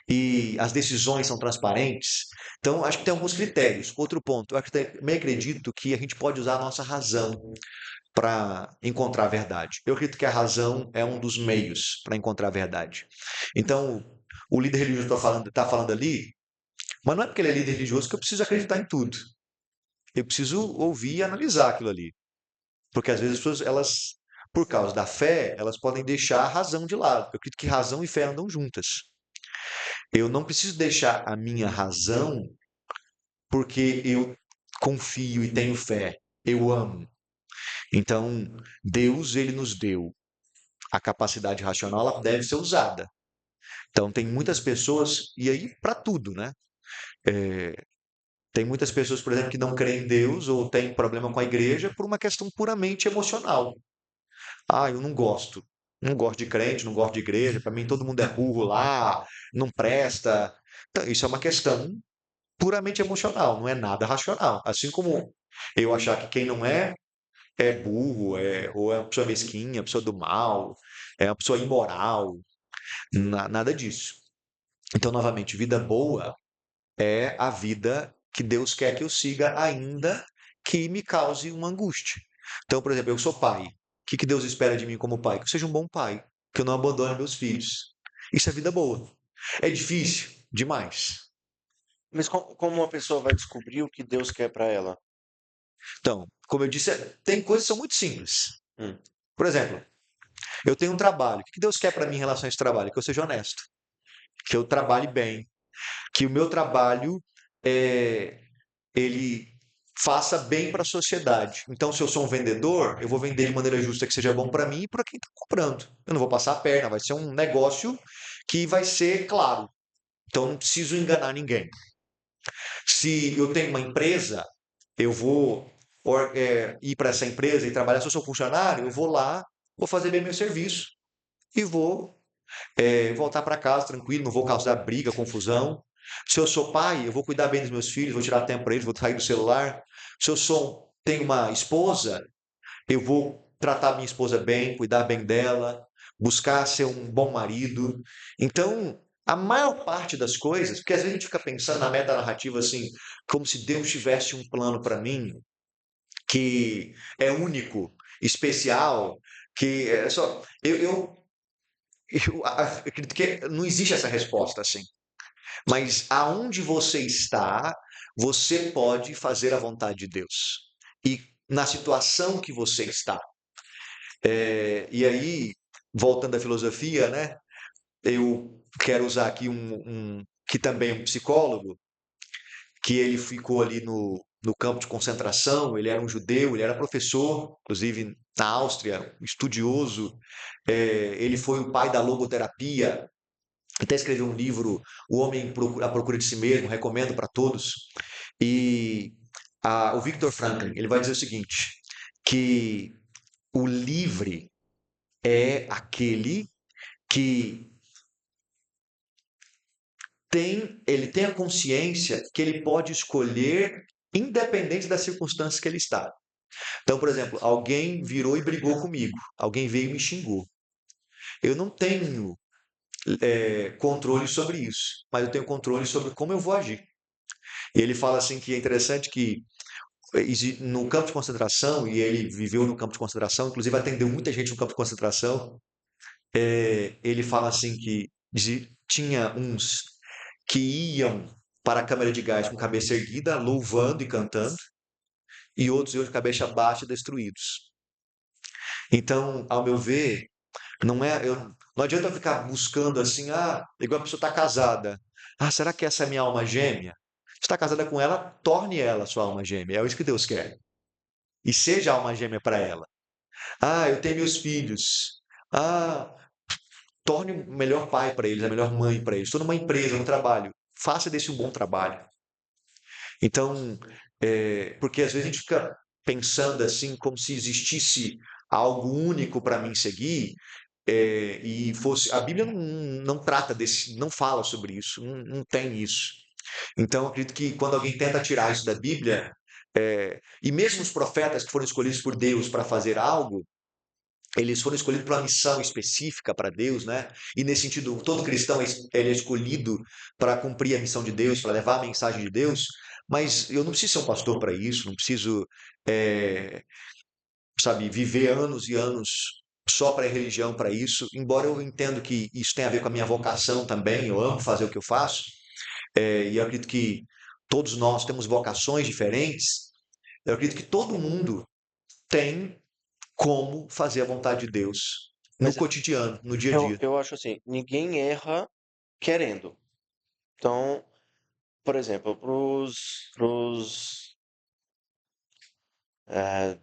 e as decisões são transparentes. Então, acho que tem alguns critérios. Outro ponto, eu também acredito que a gente pode usar a nossa razão para encontrar a verdade. Eu acredito que a razão é um dos meios para encontrar a verdade. Então, o líder religioso está falando ali, mas não é porque ele é líder religioso que eu preciso acreditar em tudo. Eu preciso ouvir e analisar aquilo ali. Porque às vezes as pessoas, elas, por causa da fé, elas podem deixar a razão de lado. Eu acredito que razão e fé andam juntas. Eu não preciso deixar a minha razão porque eu confio e tenho fé, eu amo. Então, Deus, ele nos deu a capacidade racional, ela deve ser usada. Então, tem muitas pessoas, e aí para tudo, né? É, tem muitas pessoas, por exemplo, que não creem em Deus ou têm problema com a igreja por uma questão puramente emocional. Ah, eu não gosto. Não gosto de crente, não gosto de igreja, para mim todo mundo é burro lá, não presta. Então, isso é uma questão puramente emocional, não é nada racional. Assim como eu achar que quem não é burro, ou é uma pessoa mesquinha, pessoa do mal, é uma pessoa imoral, nada disso. Então, novamente, vida boa é a vida que Deus quer que eu siga, ainda que me cause uma angústia. Então, por exemplo, eu sou pai. O que Deus espera de mim como pai? Que eu seja um bom pai, que eu não abandone meus filhos. Isso é vida boa. É difícil? Demais. Mas como uma pessoa vai descobrir o que Deus quer para ela? Então, como eu disse, tem coisas que são muito simples. Hum. Por exemplo, eu tenho um trabalho. O que Deus quer para mim em relação a esse trabalho? Que eu seja honesto, que eu trabalhe bem, que o meu trabalho é, ele faça bem para a sociedade. Então, se eu sou um vendedor, eu vou vender de maneira justa que seja bom para mim e para quem está comprando. Eu não vou passar a perna, vai ser um negócio que vai ser claro. Então, não preciso enganar ninguém. Se eu tenho uma empresa, eu vou ir para essa empresa e trabalhar. Se eu sou funcionário, eu vou lá, vou fazer bem meu serviço e vou voltar para casa tranquilo, não vou causar briga, confusão. Se eu sou pai, eu vou cuidar bem dos meus filhos, vou tirar tempo para eles, vou sair do celular. Se eu tenho uma esposa, eu vou tratar minha esposa bem, cuidar bem dela, buscar ser um bom marido. Então, a maior parte das coisas, porque às vezes a gente fica pensando na meta narrativa assim, como se Deus tivesse um plano para mim que é único, especial, que é só. Eu acredito que não existe essa resposta assim. Mas aonde você está, você pode fazer a vontade de Deus. E na situação que você está. E aí, voltando à filosofia, né? Eu quero usar aqui que também é um psicólogo, que ele ficou ali no campo de concentração, ele era um judeu, ele era professor, inclusive na Áustria, estudioso, ele foi o pai da logoterapia, até escreveu um livro, O Homem à Procura de Si Mesmo, recomendo para todos. E o Viktor Frankl, ele vai dizer o seguinte, que o livre é aquele que ele tem a consciência que ele pode escolher independente das circunstâncias que ele está. Então, por exemplo, alguém virou e brigou comigo, alguém veio e me xingou. Eu não tenho controle sobre isso, mas eu tenho controle sobre como eu vou agir. E ele fala assim que é interessante que no campo de concentração, e ele viveu no campo de concentração, inclusive atendeu muita gente no campo de concentração, ele fala assim que tinha uns que iam para a câmara de gás com a cabeça erguida, louvando e cantando, e outros iam de cabeça baixa, destruídos. Então, ao meu ver, não adianta eu ficar buscando assim, igual a pessoa está casada. Será que essa é a minha alma gêmea? Se está casada com ela, torne ela sua alma gêmea. É isso que Deus quer. E seja alma gêmea para ela. Eu tenho meus filhos. Ah, torne o melhor pai para eles, a melhor mãe para eles. Estou numa empresa, no trabalho. Faça desse um bom trabalho. Então, porque às vezes a gente fica pensando assim, como se existisse algo único para mim seguir, e fosse. A Bíblia não trata desse, não fala sobre isso, não tem isso. Então, eu acredito que quando alguém tenta tirar isso da Bíblia, e mesmo os profetas que foram escolhidos por Deus para fazer algo, eles foram escolhidos para uma missão específica para Deus, né? E nesse sentido, todo cristão ele é escolhido para cumprir a missão de Deus, para levar a mensagem de Deus. Mas eu não preciso ser um pastor para isso, não preciso, é, sabe, viver anos e anos só para a religião para isso. Embora eu entendo que isso tem a ver com a minha vocação também, eu amo fazer o que eu faço. E eu acredito que todos nós temos vocações diferentes. Eu acredito que todo mundo tem como fazer a vontade de Deus no Mas cotidiano, no dia a eu, dia. eu acho assim, ninguém erra querendo. Então, por exemplo, eh,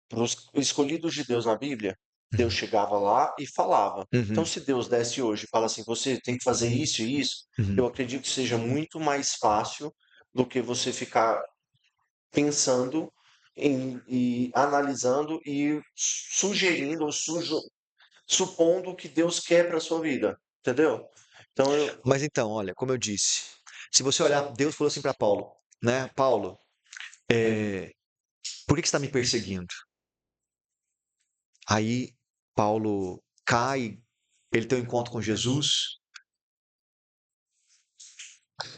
pros escolhidos de Deus na Bíblia, Deus chegava lá e falava. Então, Uhum, se Deus desse hoje e fala assim, você tem que fazer isso e isso, uhum. eu acredito que seja muito mais fácil do que você ficar pensando e analisando e sugerindo ou supondo o que Deus quer para sua vida, entendeu? Então Mas então, olha, como eu disse, se você olhar, Deus falou assim para Paulo, né? Paulo, por que que você está me perseguindo? Aí Paulo cai, ele tem um encontro com Jesus,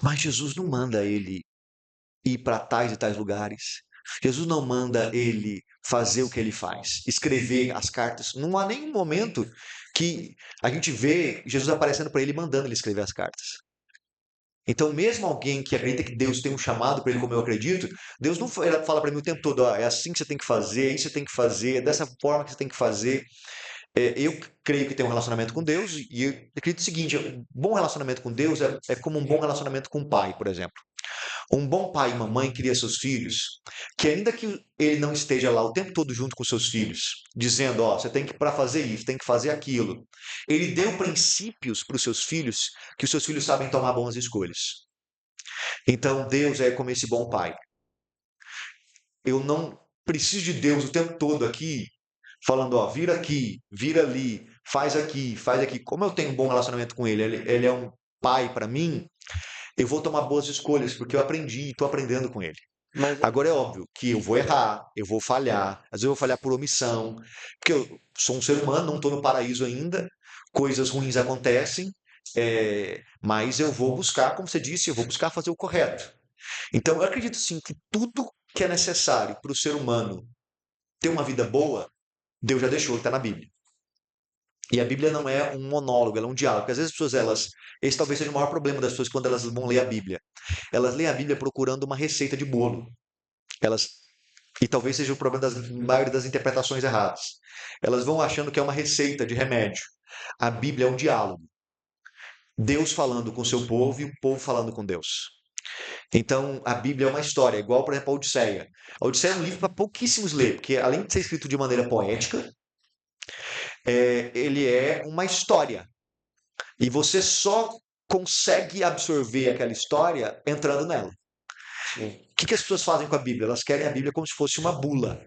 mas Jesus não manda ele ir para tais e tais lugares. Jesus não manda ele fazer o que ele faz, escrever as cartas. Não há nenhum momento que a gente vê Jesus aparecendo para ele e mandando ele escrever as cartas. Então, mesmo alguém que acredita que Deus tem um chamado para ele, como eu acredito, Deus não fala para mim o tempo todo, ó, é assim que você tem que fazer, é isso que você tem que fazer, é dessa forma que você tem que fazer. Eu creio que tem um relacionamento com Deus e eu acredito o seguinte: um bom relacionamento com Deus é como um bom relacionamento com o pai, por exemplo. Um bom pai e uma mãe cria seus filhos, que ainda que ele não esteja lá o tempo todo junto com seus filhos, dizendo, ó, você tem que para fazer isso, tem que fazer aquilo. Ele deu princípios para os seus filhos, que os seus filhos sabem tomar boas escolhas. Então Deus é como esse bom pai. Eu não preciso de Deus o tempo todo aqui falando, ó, vira aqui, vira ali, faz aqui, faz aqui. Como eu tenho um bom relacionamento com ele, ele é um pai para mim, eu vou tomar boas escolhas, porque eu aprendi e estou aprendendo com ele. mas Agora é óbvio que eu vou errar, eu vou falhar, às vezes eu vou falhar por omissão, porque eu sou um ser humano, não estou no paraíso ainda, coisas ruins acontecem, mas eu vou buscar, como você disse, eu vou buscar fazer o correto. Então eu acredito sim que tudo que é necessário para o ser humano ter uma vida boa, Deus já deixou, está na Bíblia. E a Bíblia não é um monólogo, ela é um diálogo. Porque às vezes as pessoas, esse talvez seja o maior problema das pessoas quando elas vão ler a Bíblia. Elas leem a Bíblia procurando uma receita de bolo. Elas E talvez seja o problema das maioria das interpretações erradas. Elas vão achando que é uma receita de remédio. A Bíblia é um diálogo. Deus falando com o seu povo e o povo falando com Deus. Então, a Bíblia é uma história, igual, por exemplo, a Odisseia. A Odisseia é um livro para pouquíssimos ler, porque além de ser escrito de maneira poética, ele é uma história. E você só consegue absorver aquela história entrando nela. sim. O que as pessoas fazem com a Bíblia? Elas querem a Bíblia como se fosse uma bula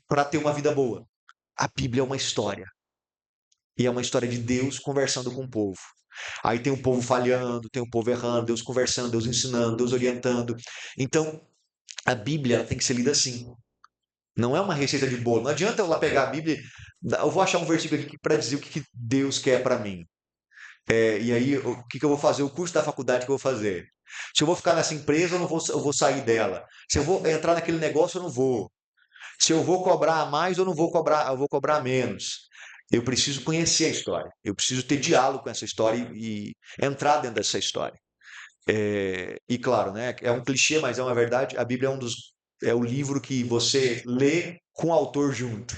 para ter uma vida boa. A Bíblia é uma história. E é uma história de Deus conversando com o povo. Aí tem o povo falhando, tem o povo errando, Deus conversando, Deus ensinando, Deus orientando. Então, a Bíblia tem que ser lida assim. Não é uma receita de bolo. Não adianta eu lá pegar a Bíblia, eu vou achar um versículo aqui para dizer o que Deus quer para mim. E aí, o que eu vou fazer? O curso da faculdade que eu vou fazer. Se eu vou ficar nessa empresa, eu vou sair dela. Se eu vou entrar naquele negócio, eu não vou. Se eu vou cobrar mais ou não vou cobrar, eu vou cobrar menos. Eu preciso conhecer a história. Eu preciso ter diálogo com essa história e entrar dentro dessa história. E claro, né, é um clichê, mas é uma verdade. A Bíblia é o livro que você lê com o autor junto.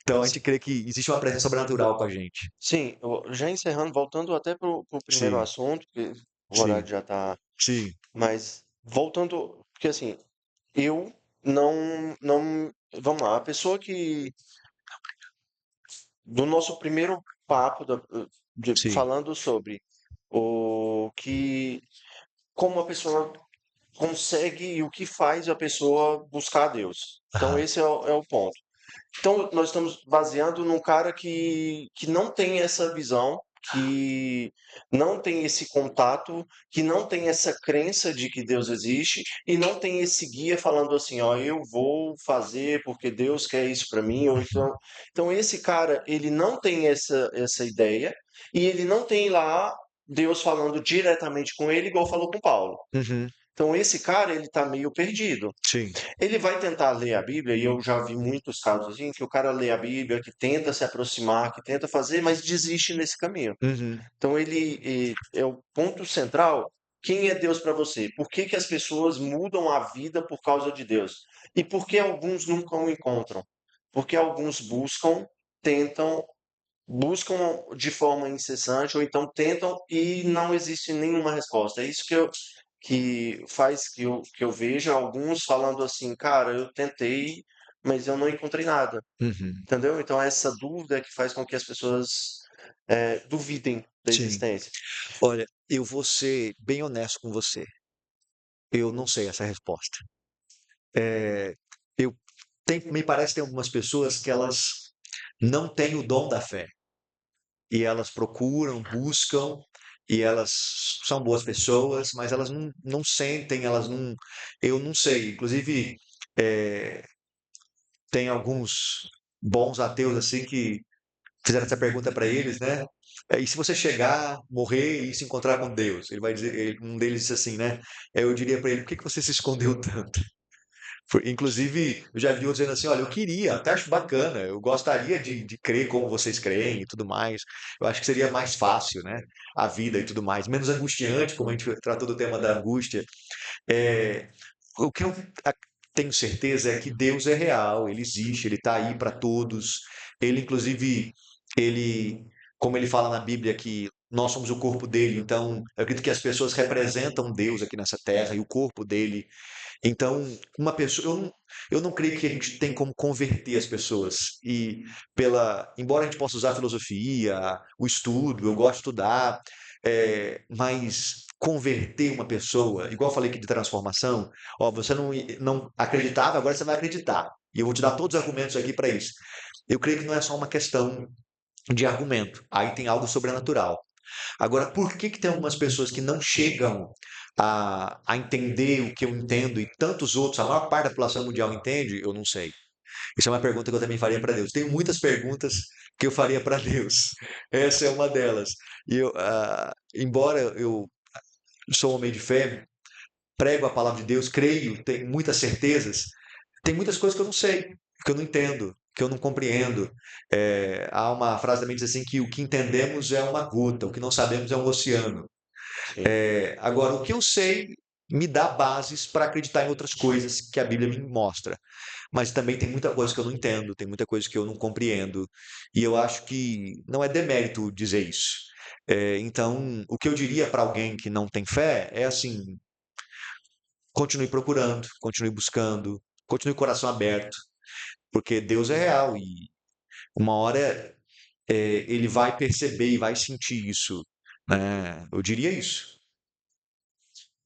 Então a gente crê que existe uma presença sobrenatural com a gente. Sim, já encerrando, voltando até para o primeiro Sim, assunto, que o sim, horário já está, sim. mas voltando, porque assim, eu não, vamos lá, a pessoa que, do nosso primeiro papo, Sim. falando sobre o que, como a pessoa consegue e o que faz a pessoa buscar a Deus. Então, Aham. esse é o ponto. Então, nós estamos baseando num cara que não tem essa visão, que não tem esse contato, que não tem essa crença de que Deus existe e não tem esse guia falando assim, ó, eu vou fazer porque Deus quer isso para mim, ou então esse cara, ele não tem essa ideia e ele não tem lá Deus falando diretamente com ele, igual falou com Paulo. Uhum. Então esse cara, ele tá meio perdido. Sim. Ele vai tentar ler a Bíblia, e eu já vi muitos casos assim, que o cara lê a Bíblia, que tenta se aproximar, que tenta fazer, mas desiste nesse caminho. Uhum. Então é o ponto central. Quem é Deus para você? Por que que as pessoas mudam a vida por causa de Deus? E por que alguns nunca o encontram? Porque alguns buscam, tentam buscam de forma incessante, ou então tentam e não existe nenhuma resposta. É isso que faz que eu veja alguns falando assim, cara, eu tentei, mas eu não encontrei nada, Uhum. entendeu? Então essa dúvida é que faz com que as pessoas duvidem da Sim. existência. Olha, eu vou ser bem honesto com você. Eu não sei essa resposta. Eh, eu me parece que tem algumas pessoas que elas não têm o dom da fé. E elas procuram, buscam, e elas são boas pessoas, mas elas não sentem, elas não. Eu não sei. Inclusive, eh, tem alguns bons ateus assim que fizeram essa pergunta para eles, né? E se você chegar, morrer e se encontrar com Deus? Ele vai dizer, um deles disse assim, né? Eu diria para ele, por que que você se escondeu tanto? Inclusive, eu já vi outros dizendo assim, olha, eu queria, até acho bacana, eu gostaria de crer como vocês creem e tudo mais. Eu acho que seria mais fácil, né? A vida e tudo mais, menos angustiante, como a gente tratou do tema da angústia. É, o que eu tenho certeza é que Deus é real, ele existe, ele está aí para todos. Ele, inclusive, ele, como ele fala na Bíblia que nós somos o corpo dele, então eu acredito que as pessoas representam Deus aqui nessa terra e o corpo dele. Então, uma pessoa, eu não creio que a gente tem como converter as pessoas. E embora a gente possa usar a filosofia, o estudo, eu gosto de estudar, mas converter uma pessoa, igual eu falei aqui de transformação, ó, você não acreditava, agora você vai acreditar. E eu vou te dar todos os argumentos aqui para isso. Eu creio que não é só uma questão de argumento. Aí tem algo sobrenatural. Agora, por que que tem algumas pessoas que não chegam a entender o que eu entendo e tantos outros, a maior parte da população mundial entende? Eu não sei. Isso é uma pergunta que eu também faria para Deus. Tenho muitas perguntas que eu faria para Deus. Essa é uma delas. E embora eu sou um homem de fé, prego a palavra de Deus, creio, tenho muitas certezas, tem muitas coisas que eu não sei, que eu não entendo, que eu não compreendo. Há uma frase também que diz assim que o que entendemos é uma gota, o que não sabemos é um oceano. Sim. Agora, o que eu sei me dá bases para acreditar em outras coisas que a Bíblia me mostra. Mas também tem muita coisa que eu não entendo, tem muita coisa que eu não compreendo. E eu acho que não é demérito dizer isso. Então, o que eu diria para alguém que não tem fé é assim: continue procurando, continue buscando, continue com o coração aberto, porque Deus é real e uma hora ele vai perceber e vai sentir isso, né? Eu diria isso.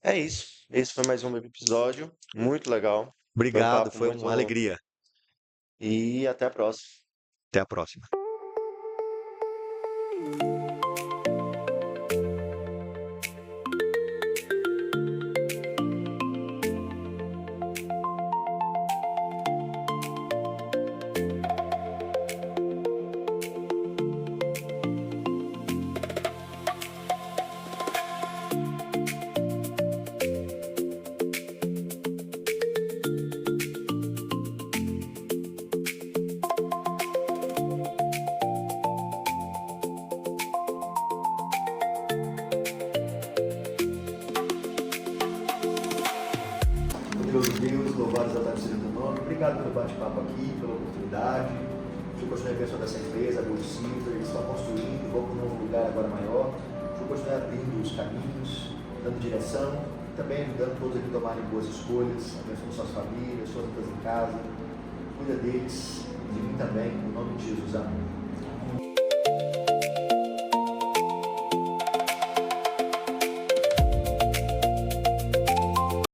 É isso. Esse foi mais um episódio, muito legal. Foi um Obrigado, papo foi uma muito. alegria. E até a próxima. Até a próxima. Glorioso Deus, louvado exaltado seja o teu nome. Obrigado pelo bate-papo aqui, pela oportunidade. O Senhor continue abençoando essa empresa, a Bolsita, eles estão construindo, vão para um lugar agora maior. O Senhor continue abrindo os caminhos, dando direção, também ajudando todos aqui a tomarem boas escolhas, abençoando suas famílias, suas vidas em casa. Cuida deles, de mim também, em nome de Jesus. Amém.